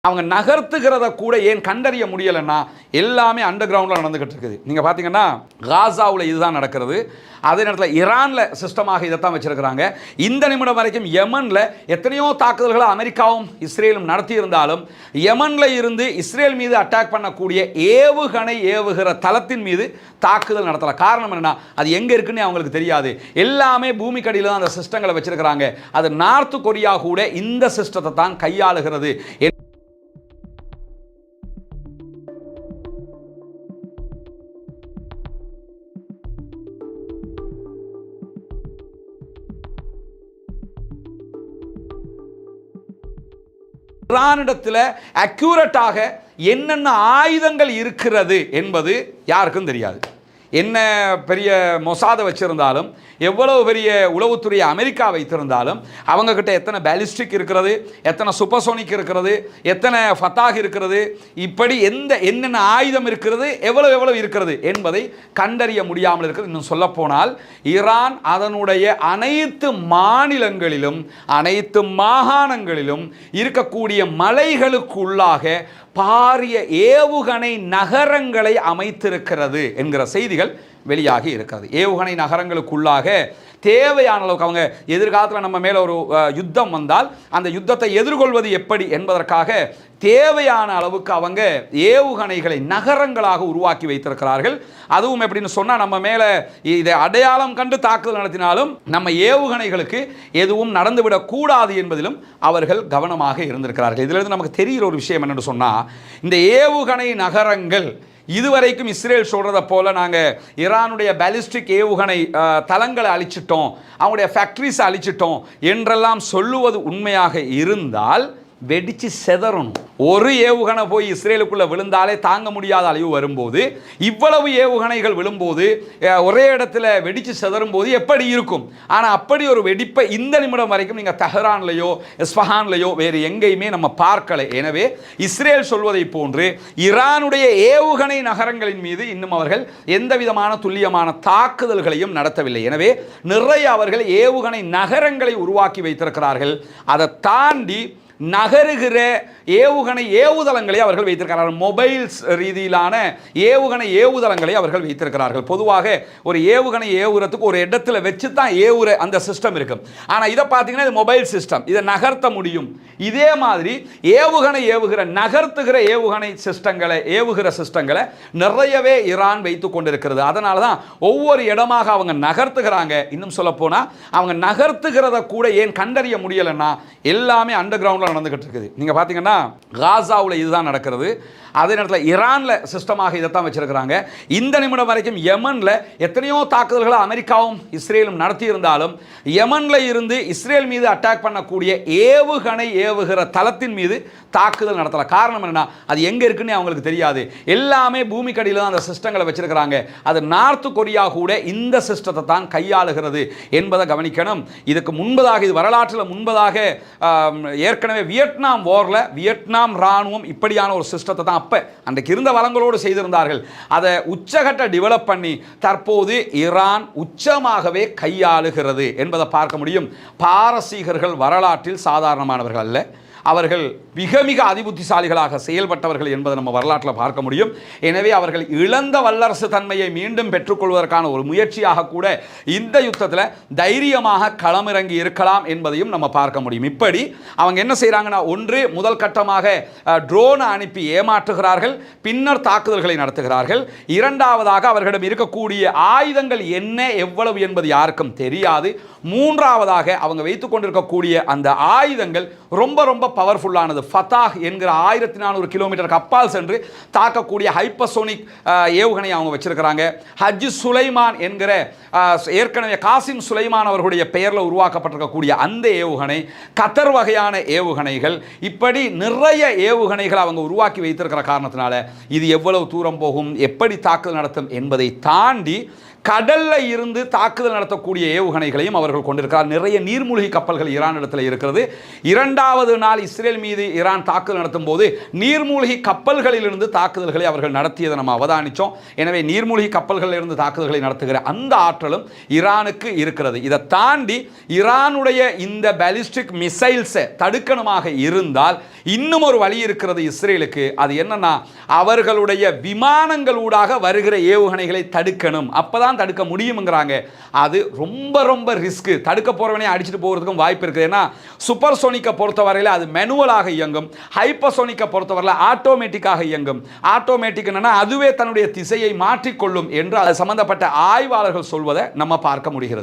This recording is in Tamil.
அவங்க நகர்த்துகிறத கூட ஏன் கண்டறிய முடியலைன்னா எல்லாமே அண்டர் கிரவுண்டில் நடந்துகிட்டு இருக்குது. நீங்கள் பார்த்தீங்கன்னா காசாவில் இதுதான் நடக்கிறது. அதே நேரத்தில் ஈரானில் சிஸ்டமாக இதைத்தான் வச்சிருக்கிறாங்க. இந்த நிமிடம் வரைக்கும் யமனில் எத்தனையோ தாக்குதல்களை அமெரிக்காவும் இஸ்ரேலும் நடத்தி இருந்தாலும் யமனில் இருந்து இஸ்ரேல் மீது அட்டாக் பண்ணக்கூடிய ஏவுகணை ஏவுகிற தளத்தின் மீது தாக்குதல் நடத்தலை. காரணம் என்னன்னா அது எங்கே இருக்குன்னு அவங்களுக்கு தெரியாது. எல்லாமே பூமிக்கடியில் தான் அந்த சிஸ்டங்களை வச்சிருக்கிறாங்க. அது நார்த் கொரியா கூட இந்த சிஸ்டத்தை தான் கையாளுகிறது. ஈரானிடத்தில் அக்யூரேட்டாக என்னென்ன ஆயுதங்கள் இருக்கிறது என்பது யாருக்கும் தெரியாது. என்ன பெரிய மொசாதை வச்சிருந்தாலும், எவ்வளவு பெரிய உளவுத்துறை அமெரிக்கா வைத்திருந்தாலும், அவங்கக்கிட்ட எத்தனை பேலிஸ்டிக் இருக்கிறது, எத்தனை சூப்பர்சோனிக் இருக்கிறது, எத்தனை ஃபத்தாக் இருக்கிறது, இப்படி என்னென்ன ஆயுதம் இருக்கிறது, எவ்வளவு இருக்கிறது என்பதை கண்டறிய முடியாமல் இருக்கிறது. இன்னும் சொல்லப்போனால் ஈரான் அதனுடைய அனைத்து மாநிலங்களிலும் அனைத்து மாகாணங்களிலும் இருக்கக்கூடிய மலைகளுக்குள்ளாக பாரிய ஏவுகணை நகரங்களை அமைத்திருக்கிறது என்கிற செய்திகள் வெளியாகி இருக்கிறது. ஏவுகணை நகரங்களுக்குள்ளாக தேவையான அளவுக்கு அவங்க எதிர்காலத்தில் நம்ம மேலே ஒரு யுத்தம் வந்தால் அந்த யுத்தத்தை எதிர்கொள்வது எப்படி என்பதற்காக தேவையான அளவுக்கு அவங்க ஏவுகணைகளை நகரங்களாக உருவாக்கி வைத்திருக்கிறார்கள். அதுவும் எப்படின்னு சொன்னால் நம்ம மேலே இதை அடையாளம் கண்டு தாக்குதல் நடத்தினாலும் நம்ம ஏவுகணைகளுக்கு எதுவும் நடந்துவிடக்கூடாது என்பதிலும் அவர்கள் கவனமாக இருந்திருக்கிறார்கள். இதிலிருந்து நமக்கு தெரிகிற ஒரு விஷயம் என்னென்னு சொன்னால், இந்த ஏவுகணை நகரங்கள் இதுவரைக்கும் இஸ்ரேல் சொல்கிறத போல் நாங்கள் ஈரானுடைய பாலிஸ்டிக் ஏவுகணை தளங்களை அழிச்சிட்டோம், அவங்களுடைய ஃபேக்ட்ரிஸை அழிச்சிட்டோம் என்றெல்லாம் சொல்லுவது உண்மையாக இருந்தால் வெடிச்சு செதறணும். ஒரு ஏவுகணை போய் இஸ்ரேலுக்குள்ள விழுந்தாலே தாங்க முடியாத அளவு வரும்போது, இவ்வளவு ஏவுகணைகள் விழும்போது ஒரே இடத்துல வெடிச்சு செதறும் போது எப்படி இருக்கும்? ஆனால் அப்படி ஒரு வெடிப்பை இந்த நிமிடம் வரைக்கும் நீங்கள் தெஹ்ரான்லையோ இஸ்ஃபஹான்லையோ வேறு எங்கேயுமே நம்ம பார்க்கலை. எனவே இஸ்ரேல் சொல்வதை போன்று ஈரானுடைய ஏவுகணை நகரங்களின் மீது இன்னும் அவர்கள் எந்த விதமான துல்லியமான தாக்குதல்களையும் நடத்தவில்லை. எனவே நிறைய அவர்கள் ஏவுகணை நகரங்களை உருவாக்கி வைத்திருக்கிறார்கள். அதை தாண்டி நகருகிற ஏவுகணை ஏவுதளங்களை அவர்கள் வைத்திருக்கிறார்கள். மொபைல்ஸ் ரீதியிலான ஏவுகணை ஏவுதளங்களை அவர்கள் வைத்திருக்கிறார்கள். பொதுவாக ஒரு ஏவுகணை ஏவுறதுக்கு ஒரு இடத்துல வச்சு தான் ஏவுற அந்த சிஸ்டம் இருக்கும். ஆனால் இதை பார்த்தீங்கன்னா இது மொபைல் சிஸ்டம், இதை நகர்த்த முடியும். இதே மாதிரி ஏவுகணை நகர்த்துகிற ஏவுகணை சிஸ்டங்களை ஏவுகிற சிஸ்டங்களை நிறையவே ஈரான் வைத்து கொண்டிருக்கிறது. அதனால தான் ஒவ்வொரு இடமாக அவங்க நகர்த்துகிறாங்க. இன்னும் சொல்ல போனால் அவங்க நகர்த்துகிறத கூட ஏன் கண்டறிய முடியலைன்னா எல்லாமே அண்டர் கிரவுண்ட் நடந்துகிட்டு இருக்குது. நீங்க பாத்தீங்கன்னா காசாவில் இதுதான் நடக்கிறது. அதே நேரத்தில் ஈரானில் சிஸ்டமாக இதைத்தான் வச்சிருக்கிறாங்க. இந்த நிமிடம் வரைக்கும் யமனில் எத்தனையோ தாக்குதல்களை அமெரிக்காவும் இஸ்ரேலும் நடத்தி இருந்தாலும் யமனில் இருந்து இஸ்ரேல் மீது அட்டாக் பண்ணக்கூடிய ஏவுகணை ஏவுகிற தளத்தின் மீது தாக்குதல் நடத்தலை. காரணம் என்னன்னா அது எங்கே இருக்குன்னு அவங்களுக்கு தெரியாது. எல்லாமே பூமிக்கடியில் தான் அந்த சிஸ்டங்களை வச்சிருக்கிறாங்க. அது நார்த் கொரியா கூட இந்த சிஸ்டத்தை தான் கையாளுகிறது என்பதை கவனிக்கணும். இதுக்கு முன்பதாக, இது வரலாற்றில் முன்பதாக ஏற்கனவே வியட்நாம் வாரில் வியட்நாம் இராணுவம் இப்படியான ஒரு சிஸ்டத்தை தான் அப்போ அன்றைக்கு இருந்த வளங்களோடு செய்திருந்தார்கள். அதை உச்சகட்ட டெவலப் பண்ணி தற்போது ஈரான் உச்சமாகவே கையாளுகிறது என்பதை பார்க்க முடியும். பாரசீகர்கள் வரலாற்றில் சாதாரணமானவர்கள் அல்ல. அவர்கள் மிக மிக அதிபுத்திசாலிகளாக செயல்பட்டவர்கள் என்பதை நம்ம வரலாற்றில் பார்க்க முடியும். எனவே அவர்கள் இழந்த வல்லரசு தன்மையை மீண்டும் பெற்றுக்கொள்வதற்கான ஒரு முயற்சியாக கூட இந்த யுத்தத்தில் தைரியமாக களமிறங்கி இருக்கலாம் என்பதையும் நம்ம பார்க்க முடியும். இப்படி அவங்க என்ன செய்கிறாங்கன்னா, ஒன்று முதல் கட்டமாக ட்ரோனை அனுப்பி ஏமாற்றுகிறார்கள், பின்னர் தாக்குதல்களை நடத்துகிறார்கள். இரண்டாவதாக அவர்களிடம் இருக்கக்கூடிய ஆயுதங்கள் என்ன எவ்வளவு என்பது யாருக்கும் தெரியாது. மூன்றாவதாக அவங்க வைத்துக் கொண்டிருக்கக்கூடிய அந்த ஆயுதங்கள் ரொம்ப ரொம்ப பவர்ஃபுல்லானது. ஃபத்தாக் என்கிற 1400 கிலோமீட்டருக்கு அப்பால் சென்று தாக்கக்கூடிய ஹைப்பர்சோனிக் ஏவுகணை அவங்க வச்சிருக்கிறாங்க. ஹஜ் சுலைமான் என்கிற ஏற்கனவே காசிம் சுலைமான் அவர்களுடைய பெயரில் உருவாக்கப்பட்டிருக்கக்கூடிய அந்த ஏவுகணை, கத்தர் வகையான ஏவுகணைகள், இப்படி நிறைய ஏவுகணைகள் அவங்க உருவாக்கி வைத்திருக்கிற காரணத்தினால இது எவ்வளவு தூரம் போகும், எப்படி தாக்குதல் நடத்தும் என்பதை தாண்டி கடல்ல இருந்து தாக்குதல் நடத்தக்கூடிய ஏவுகணைகளையும் அவர்கள் கொண்டிருக்கிறார். நிறைய நீர்மூழ்கி கப்பல்கள் ஈரான் இடத்துல இருக்கிறது. இரண்டாவது நாள் இஸ்ரேல் மீது ஈரான் தாக்குதல் நடத்தும் போது நீர்மூழ்கி கப்பல்களிலிருந்து தாக்குதல்களை அவர்கள் நடத்தியதை நம்ம அவதானிச்சோம். எனவே நீர்மூழ்கி கப்பல்களிலிருந்து தாக்குதல்களை நடத்துகிற அந்த ஆற்றலும் ஈரானுக்கு இருக்கிறது. இதை தாண்டி ஈரானுடைய இந்த பாலிஸ்டிக் மிசைல்ஸை தடுக்கணுமாக இருந்தால் இன்னும் ஒரு வழி இருக்கிறது இஸ்ரேலுக்கு. அது என்னன்னா, அவர்களுடைய விமானங்களூடாக வருகிற ஏவுகணைகளை தடுக்கணும். அப்பதான் தடுக்க முடியும்ங்கறாங்க. அது ரொம்ப ரொம்ப ரிஸ்க். தடுக்க போறவனே அடிச்சிட்டு போறதுக்கும் வாய்ப்பு இருக்குது. ஏன்னா சூப்பர்சோனிக்கை பொறுத்தவரையில் அது மேனுவலாக இயங்கும். ஹைப்பர்சோனிக்கை பொறுத்தவரையில் ஆட்டோமேட்டிக்காக இயங்கும். ஆட்டோமேட்டிக் என்னன்னா அதுவே தன்னுடைய திசையை மாற்றிக்கொள்ளும் என்று அது சம்பந்தப்பட்ட ஆய்வாளர்கள் சொல்வதை நம்ம பார்க்க முடிகிறது.